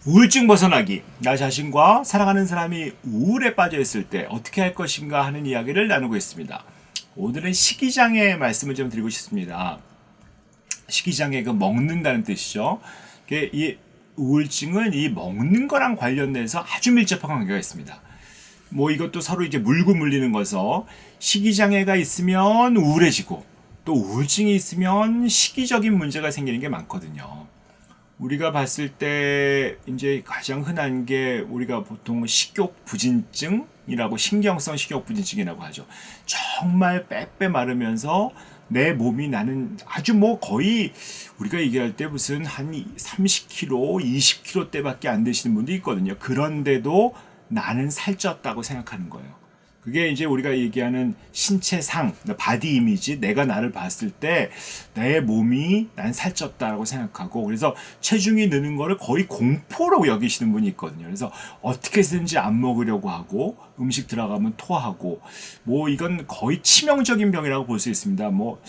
우울증 벗어나기. 나 자신과 사랑하는 사람이 우울에 빠져 있을 때 어떻게 할 것인가 하는 이야기를 나누고 있습니다. 오늘은 식이장애 말씀을 좀 드리고 싶습니다. 식이장애, 그 먹는다는 뜻이죠. 이 우울증은 이 먹는 거랑 관련돼서 아주 밀접한 관계가 있습니다. 뭐 이것도 서로 이제 물고 물리는 거서 식이장애가 있으면 우울해지고 또 우울증이 있으면 식이적인 문제가 생기는 게 많거든요. 우리가 봤을 때 이제 가장 흔한 게 우리가 보통 식욕 부진증이라고, 신경성 식욕 부진증이라고 하죠. 정말 빼빼 마르면서 내 몸이, 나는 아주 뭐 거의 우리가 얘기할 때 무슨 한 30kg, 20kg대밖에 안 되시는 분도 있거든요. 그런데도 나는 살쪘다고 생각하는 거예요. 그게 이제 우리가 얘기하는 신체상, 바디 이미지, 내가 나를 봤을 때 내 몸이 난 살쪘다라고 생각하고, 그래서 체중이 느는 거를 거의 공포로 여기시는 분이 있거든요. 그래서 어떻게 해서든지 안 먹으려고 하고, 음식 들어가면 토하고, 뭐 이건 거의 치명적인 병이라고 볼 수 있습니다. 뭐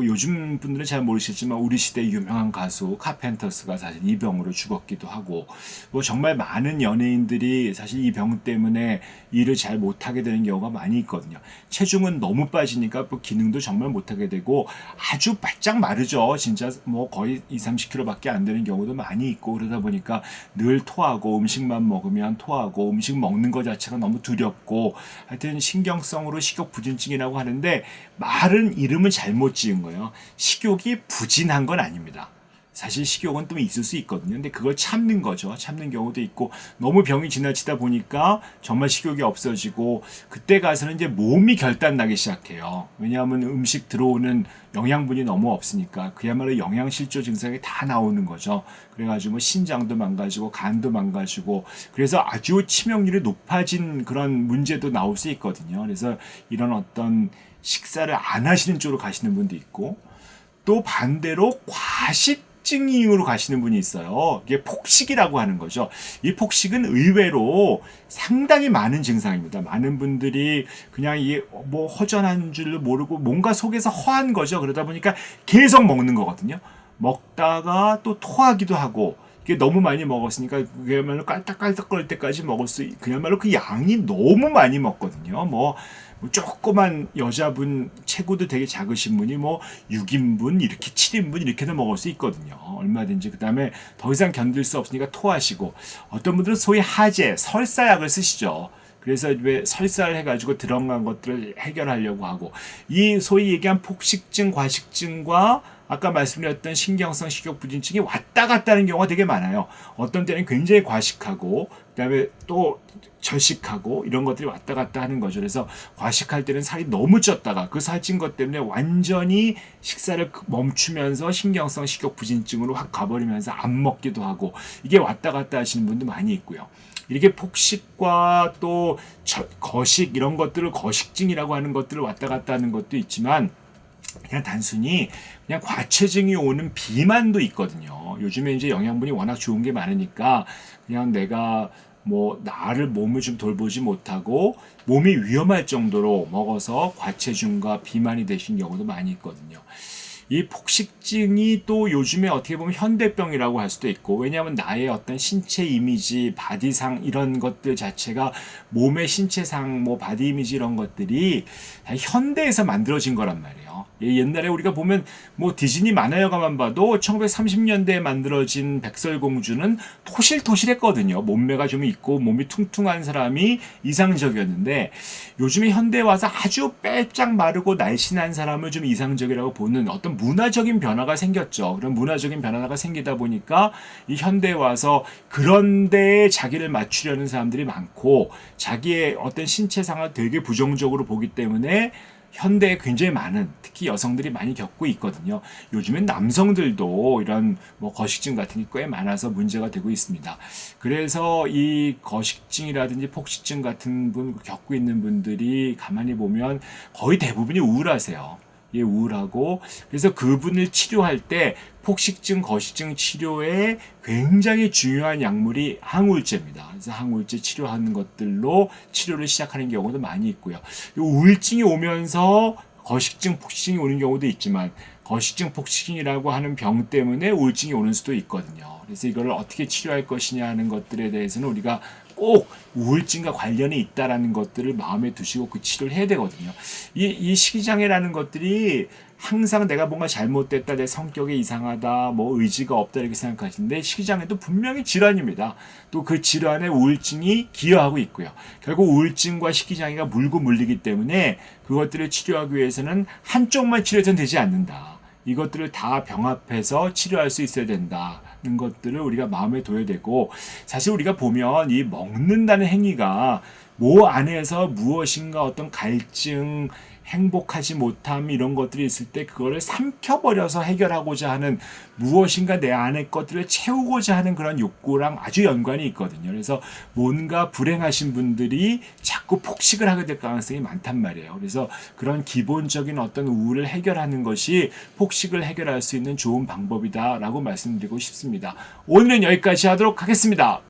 요즘 분들은 잘 모르시겠지만 우리 시대 유명한 가수 카펜터스가 사실 이 병으로 죽었기도 하고, 뭐 정말 많은 연예인들이 사실 이 병 때문에 일을 잘 못하게 되는 경우가 많이 있거든요. 체중은 너무 빠지니까 뭐 기능도 정말 못하게 되고 아주 바짝 마르죠. 진짜 뭐 거의 20-30kg밖에 안 되는 경우도 많이 있고, 그러다 보니까 늘 토하고, 음식만 먹으면 토하고, 음식 먹는 것 자체가 너무 두렵고, 하여튼 신경성으로 식욕 부진증이라고 하는데 말은 이름은 잘못 지은 거예요. 식욕이 부진한 건 아닙니다. 사실 식욕은 또 있을 수 있거든요. 근데 그걸 참는 거죠. 참는 경우도 있고, 너무 병이 지나치다 보니까 정말 식욕이 없어지고, 그때 가서는 이제 몸이 결단나기 시작해요. 왜냐하면 음식 들어오는 영양분이 너무 없으니까 그야말로 영양실조 증상이 다 나오는 거죠. 그래가지고 뭐 신장도 망가지고 간도 망가지고, 그래서 아주 치명률이 높아진 그런 문제도 나올 수 있거든요. 그래서 이런 어떤 식사를 안 하시는 쪽으로 가시는 분도 있고, 또 반대로 과식증으로 가시는 분이 있어요. 이게 폭식이라고 하는 거죠. 이 폭식은 의외로 상당히 많은 증상입니다. 많은 분들이 그냥 이게 뭐 허전한 줄 모르고 뭔가 속에서 허한 거죠. 그러다 보니까 계속 먹는 거거든요. 먹다가 또 토하기도 하고, 이게 너무 많이 먹었으니까 그야말로 깔딱깔딱거릴 때까지 먹을 수, 그야말로 그 양이 너무 많이 먹거든요. 뭐 조그만 여자분 체구도 되게 작으신 분이 뭐 6인분 이렇게 7인분 이렇게도 먹을 수 있거든요. 얼마든지. 그 다음에 더 이상 견딜 수 없으니까 토하시고, 어떤 분들은 소위 하제, 설사약을 쓰시죠. 그래서 왜 설사를 해가지고 들어간 것들을 해결하려고 하고, 이 소위 얘기한 폭식증, 과식증과 아까 말씀드렸던 신경성 식욕부진증이 왔다 갔다 하는 경우가 되게 많아요. 어떤 때는 굉장히 과식하고, 그다음에 또 절식하고, 이런 것들이 왔다 갔다 하는 거죠. 그래서 과식할 때는 살이 너무 쪘다가 그 살찐 것 때문에 완전히 식사를 멈추면서 신경성 식욕부진증으로 확 가버리면서 안 먹기도 하고, 이게 왔다 갔다 하시는 분도 많이 있고요. 이렇게 폭식과 또 거식, 이런 것들을 거식증이라고 하는 것들을 왔다 갔다 하는 것도 있지만, 그냥 단순히 그냥 과체증이 오는 비만도 있거든요. 요즘에 이제 영양분이 워낙 좋은 게 많으니까 그냥 내가 뭐 나를 몸을 좀 돌보지 못하고 몸이 위험할 정도로 먹어서 과체중과 비만이 되신 경우도 많이 있거든요. 이 폭식증이 또 요즘에 어떻게 보면 현대병이라고 할 수도 있고, 왜냐하면 나의 어떤 신체 이미지, 바디상 이런 것들 자체가, 몸의 신체상, 뭐 바디 이미지 이런 것들이 다 현대에서 만들어진 거란 말이에요. 옛날에 우리가 보면 뭐 디즈니 만화 영화만 봐도 1930년대에 만들어진 백설공주는 토실토실했거든요. 몸매가 좀 있고 몸이 퉁퉁한 사람이 이상적이었는데, 요즘에 현대에 와서 아주 빼짝 마르고 날씬한 사람을 좀 이상적이라고 보는 어떤 문화적인 변화가 생겼죠. 그런 문화적인 변화가 생기다 보니까 이 현대에 와서 그런 데에 자기를 맞추려는 사람들이 많고, 자기의 어떤 신체상을 되게 부정적으로 보기 때문에 현대에 굉장히 많은, 특히 여성들이 많이 겪고 있거든요. 요즘엔 남성들도 이런 뭐 거식증 같은 게 꽤 많아서 문제가 되고 있습니다. 그래서 이 거식증이라든지 폭식증 같은 분 겪고 있는 분들이 가만히 보면 거의 대부분이 우울하세요. 예, 우울하고, 그래서 그분을 치료할 때 폭식증, 거식증 치료에 굉장히 중요한 약물이 항우울제입니다. 그래서 항우울제 치료하는 것들로 치료를 시작하는 경우도 많이 있고요. 우울증이 오면서 거식증, 폭식증이 오는 경우도 있지만, 거식증 폭식증이라고 하는 병 때문에 우울증이 오는 수도 있거든요. 그래서 이걸 어떻게 치료할 것이냐 하는 것들에 대해서는 우리가 꼭 우울증과 관련이 있다라는 것들을 마음에 두시고 그 치료를 해야 되거든요. 이 식이장애라는 것들이 항상 내가 뭔가 잘못됐다, 내 성격이 이상하다, 뭐 의지가 없다 이렇게 생각하시는데 식이장애도 분명히 질환입니다. 또 그 질환에 우울증이 기여하고 있고요. 결국 우울증과 식이장애가 물고 물리기 때문에 그것들을 치료하기 위해서는 한쪽만 치료해서는 되지 않는다. 이것들을 다 병합해서 치료할 수 있어야 된다는 것들을 우리가 마음에 둬야 되고, 사실 우리가 보면 이 먹는다는 행위가 뭐 안에서 무엇인가 어떤 갈증, 행복하지 못함 이런 것들이 있을 때 그거를 삼켜버려서 해결하고자 하는 무엇인가 내 안의 것들을 채우고자 하는 그런 욕구랑 아주 연관이 있거든요. 그래서 뭔가 불행하신 분들이 자꾸 폭식을 하게 될 가능성이 많단 말이에요. 그래서 그런 기본적인 어떤 우울을 해결하는 것이 폭식을 해결할 수 있는 좋은 방법이다라고 말씀드리고 싶습니다. 오늘은 여기까지 하도록 하겠습니다.